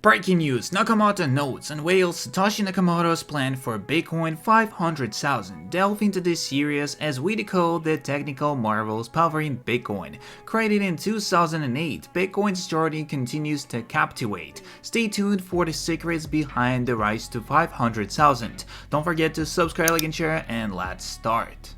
Breaking news, Nakamoto notes unveils Satoshi Nakamoto's plan for Bitcoin 500,000. Delve into this series as we decode the technical marvels powering Bitcoin. Created in 2008, Bitcoin's journey continues to captivate. Stay tuned for the secrets behind the rise to 500,000. Don't forget to subscribe, like and share, and let's start.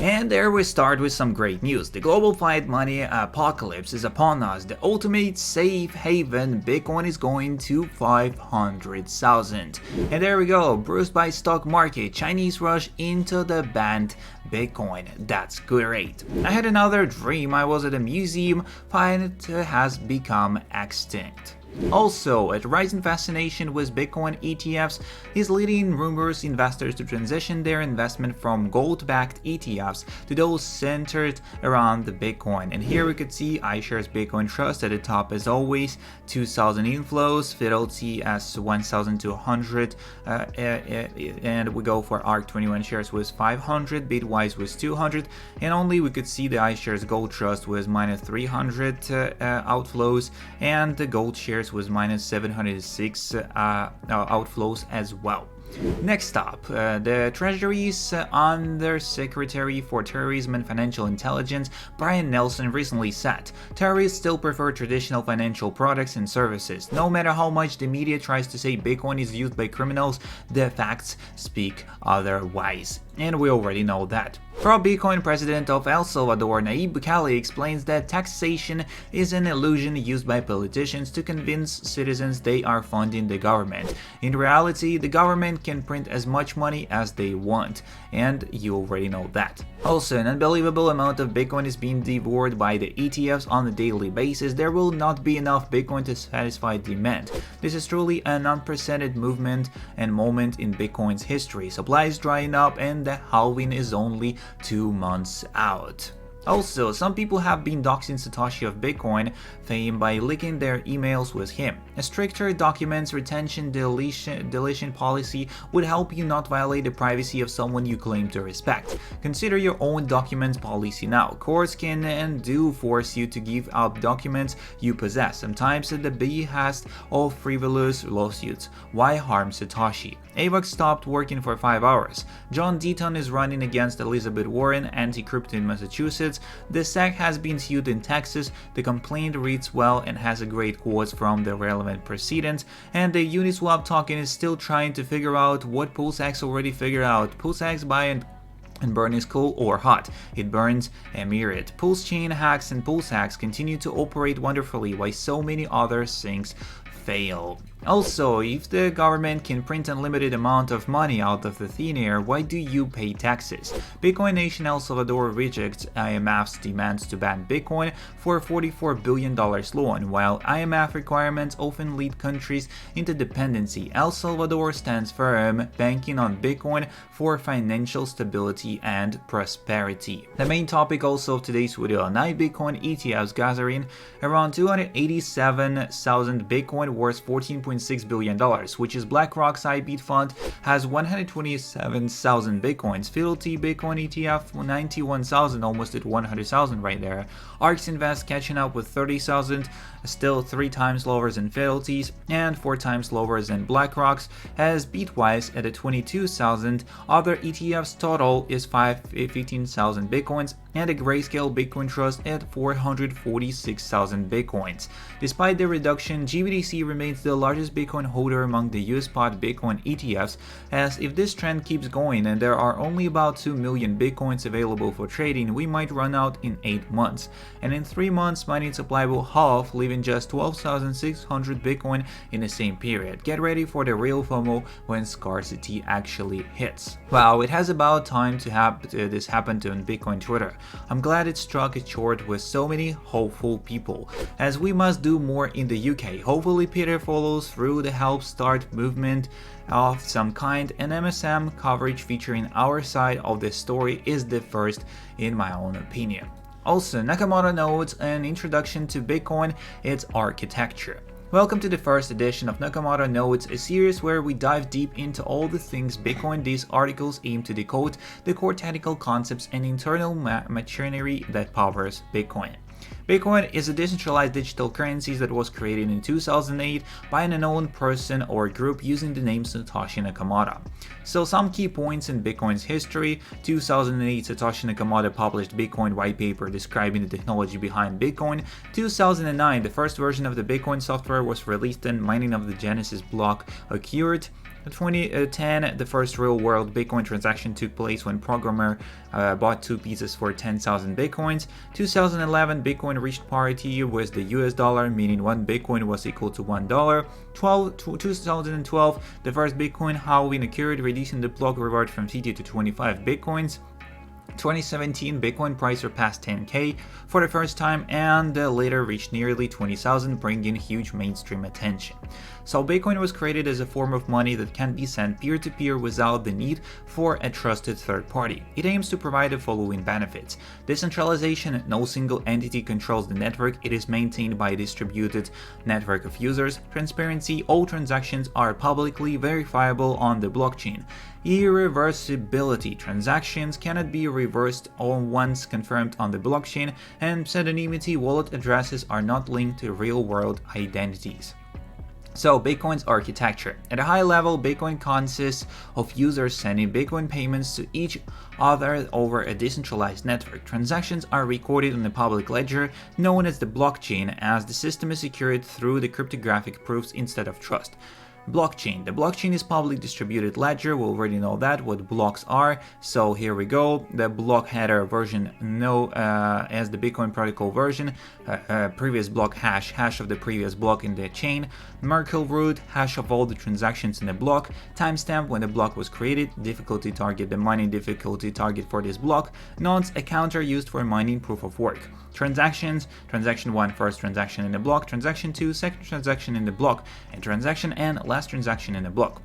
And there we start with some great news. The global fiat money apocalypse is upon us. The ultimate safe haven, Bitcoin is going to 500,000. And there we go, bruised by stock market, Chinese rush into the banned Bitcoin. That's great. I had another dream. I was at a museum, fiat has become extinct. Also, a rising fascination with Bitcoin ETFs is leading rumors investors to transition their investment from gold-backed ETFs to those centered around the Bitcoin. And here we could see iShares Bitcoin Trust at the top as always, 2,000 inflows, Fidelity as 1,200, and we go for ARK21 shares with 500, Bitwise with 200, and only we could see the iShares Gold Trust with minus 300 outflows, and the gold shares was minus 706 outflows as well. Next up, the Treasury's Undersecretary for Terrorism and Financial Intelligence, Brian Nelson, recently said, terrorists still prefer traditional financial products and services. No matter how much the media tries to say Bitcoin is used by criminals, the facts speak otherwise. And we already know that. Pro-Bitcoin president of El Salvador, Nayib Bukele, explains that taxation is an illusion used by politicians to convince citizens they are funding the government. In reality, the government can print as much money as they want, and you already know that. Also, an unbelievable amount of Bitcoin is being devoured by the ETFs on a daily basis. There will not be enough Bitcoin to satisfy demand. This is truly an unprecedented movement and moment in Bitcoin's history. Supply is drying up and the halving is only 2 months out. Also, some people have been doxing Satoshi of Bitcoin fame by leaking their emails with him. A stricter documents retention deletion policy would help you not violate the privacy of someone you claim to respect. Consider your own documents policy now. Courts can and do force you to give up documents you possess, sometimes at the behest of frivolous lawsuits. Why harm Satoshi? AVAX stopped working for 5 hours. John Deaton is running against Elizabeth Warren, anti-crypto in Massachusetts. The SEC has been sued in Texas. The complaint reads well and has a great quotes from the relevant proceedings. And the Uniswap token is still trying to figure out what PulseX already figured out. PulseX buy and burn is cool or hot. It burns a myriad. Pulse chain hacks and pulse hacks continue to operate wonderfully while so many other things fail. Also, if the government can print unlimited amount of money out of the thin air, why do you pay taxes? Bitcoin Nation El Salvador rejects IMF's demands to ban Bitcoin for $44 billion loan. While IMF requirements often lead countries into dependency, El Salvador stands firm, banking on Bitcoin for financial stability and prosperity. The main topic also of today's video, 9 Bitcoin ETFs gathering around 287,000 Bitcoin worth $14.6 billion, which is BlackRock's IBIT fund has 127,000 Bitcoins, Fidelity Bitcoin ETF 91,000, almost at 100,000 right there. ARK's Invest catching up with 30,000, still 3 times lower than Fidelity's and 4 times lower than BlackRock's, as Bitwise at 22,000. Other ETFs total is 15,000 Bitcoins, and a Grayscale Bitcoin Trust at 446,000 Bitcoins. Despite the reduction, GBTC remains the largest Bitcoin holder among the US spot Bitcoin ETFs, as if this trend keeps going and there are only about 2 million Bitcoins available for trading, we might run out in 8 months. And in 3 months, mining supply will halve, leaving just 12,600 Bitcoin in the same period. Get ready for the real FOMO when scarcity actually hits. Wow, it has about time to have this happen on Bitcoin Twitter. I'm glad it struck a chord with so many hopeful people, as we must do more in the UK. Hopefully Peter follows through the Help Start movement of some kind, and MSM coverage featuring our side of the story is the first in my own opinion. Also, Nakamoto notes an introduction to Bitcoin, its architecture. Welcome to the first edition of Nakamoto Notes, a series where we dive deep into all the things Bitcoin. These articles aim to decode the core technical concepts and internal machinery that powers Bitcoin. Bitcoin is a decentralized digital currency that was created in 2008 by an unknown person or group using the name Satoshi Nakamoto. So some key points in Bitcoin's history: 2008, Satoshi Nakamoto published Bitcoin white paper describing the technology behind Bitcoin. 2009, the first version of the Bitcoin software was released and mining of the Genesis block occurred. In 2010, the first real-world Bitcoin transaction took place when programmer bought 2 pieces for 10,000 Bitcoins. 2011, Bitcoin reached parity with the US dollar, meaning 1 Bitcoin was equal to $1. 2012, the first Bitcoin halving occurred, reducing the block reward from 50 to 25 Bitcoins. 2017, Bitcoin price surpassed 10K for the first time and later reached nearly 20,000, bringing huge mainstream attention. So Bitcoin was created as a form of money that can be sent peer-to-peer without the need for a trusted third party. It aims to provide the following benefits: decentralization, no single entity controls the network, it is maintained by a distributed network of users; transparency, all transactions are publicly verifiable on the blockchain; irreversibility, transactions cannot be reversed once confirmed on the blockchain; and pseudonymity, wallet addresses are not linked to real-world identities. So, Bitcoin's architecture. At a high level, Bitcoin consists of users sending Bitcoin payments to each other over a decentralized network. Transactions are recorded on a public ledger known as the blockchain, as the system is secured through the cryptographic proofs instead of trust. Blockchain. The blockchain is public distributed ledger. We already know that, what blocks are. So here we go. The block header version known as the Bitcoin protocol version, previous block hash of the previous block in the chain, Merkle root, hash of all the transactions in the block, timestamp when the block was created, difficulty target, the mining difficulty target for this block, nonce, a counter used for mining proof of work. Transactions, transaction 1, first transaction in the block, transaction 2, second transaction in the block, and transaction N, last transaction in the block.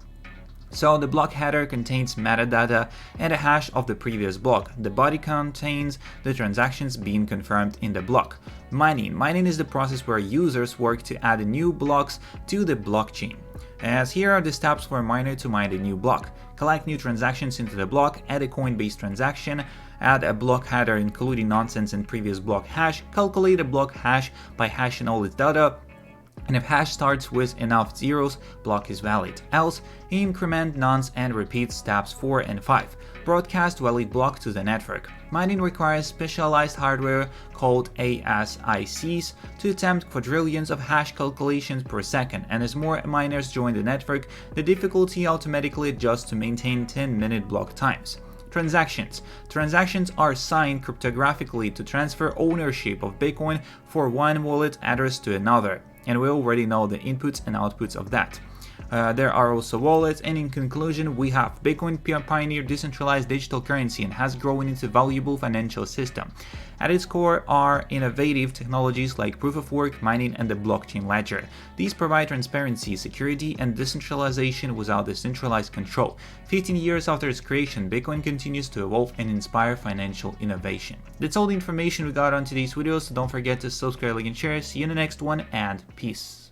So the block header contains metadata and a hash of the previous block. The body contains the transactions being confirmed in the block. Mining. Mining is the process where users work to add new blocks to the blockchain. As here are the steps for a miner to mine a new block: collect new transactions into the block, add a coin-based transaction, add a block header including nonsense and previous block hash, calculate a block hash by hashing all its data, and if hash starts with enough zeros, block is valid. Else, increment nonce and repeat steps 4 and 5. Broadcast valid block to the network. Mining requires specialized hardware called ASICs to attempt quadrillions of hash calculations per second, and as more miners join the network, the difficulty automatically adjusts to maintain 10-minute block times. Transactions. Transactions are signed cryptographically to transfer ownership of Bitcoin for one wallet address to another, and we already know the inputs and outputs of that. There are also wallets, and in conclusion, we have Bitcoin pioneered decentralized digital currency and has grown into a valuable financial system. At its core are innovative technologies like proof of work, mining, and the blockchain ledger. These provide transparency, security, and decentralization without the centralized control. 15 years after its creation, Bitcoin continues to evolve and inspire financial innovation. That's all the information we got on today's video, so don't forget to subscribe, like, and share. See you in the next one, and peace.